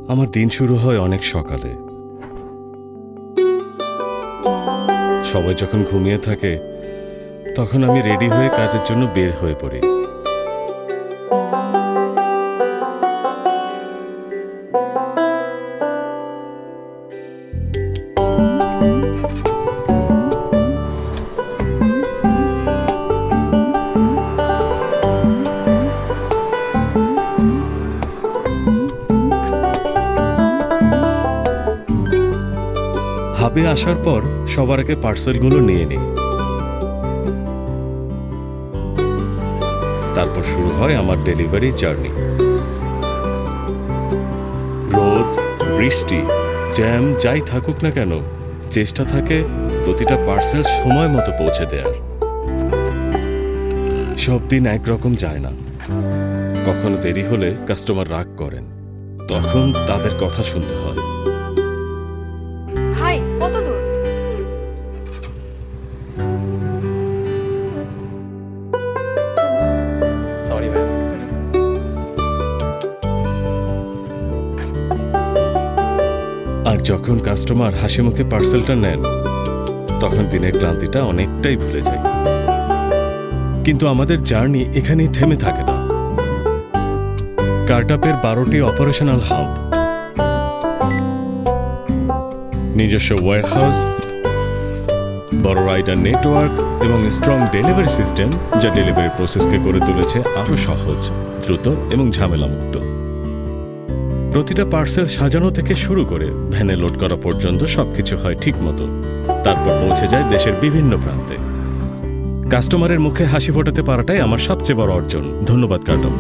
আমার দিন শুরু হয় অনেক সকালে। সবাই যখন ঘুমিয়ে থাকে তখন আমি রেডি হয়ে কাজের জন্য বের হয়ে পড়ি। হাবে আসার পর সবার আগে পার্সেলগুলো নিয়ে নিই। তারপর শুরু হয় আমার ডেলিভারি জার্নি। রোদ, বৃষ্টি, জ্যাম যাই থাকুক না কেন, চেষ্টা থাকে প্রতিটা পার্সেল সময় মতো পৌঁছে দেওয়ার। সব দিন একরকম যায় না। কখনো দেরি হলে কাস্টমার রাগ করেন, তখন তাদের কথা শুনতে হয়। ভাই কত দূর? Sorry ma'am. আর যখন কাস্টমার হাসি মুখে পার্সেলটা নেন তখন দিনের ক্লান্তিটা অনেকটাই ভুলে যায়। কিন্তু আমাদের জার্নি এখানেই থেমে থাকে না। কার্টআপের 12টি অপারেশনাল হাব, নিজস্ব ওয়্যারহাউস, বড় রাইডার নেটওয়ার্ক এবং স্ট্রং ডেলিভারি সিস্টেম, যা ডেলিভারি প্রসেসকে করে তুলেছে আরও সহজ, দ্রুত এবং ঝামেলামুক্ত। প্রতিটা পার্সেল সাজানো থেকে শুরু করে ভ্যানে লোড করা পর্যন্ত সবকিছু হয় ঠিক মতো, তারপর পৌঁছে যায় দেশের বিভিন্ন প্রান্তে। কাস্টমারের মুখে হাসি ফোটাতে পারাটাই আমার সবচেয়ে বড় অর্জন। ধন্যবাদ কার্টআপ।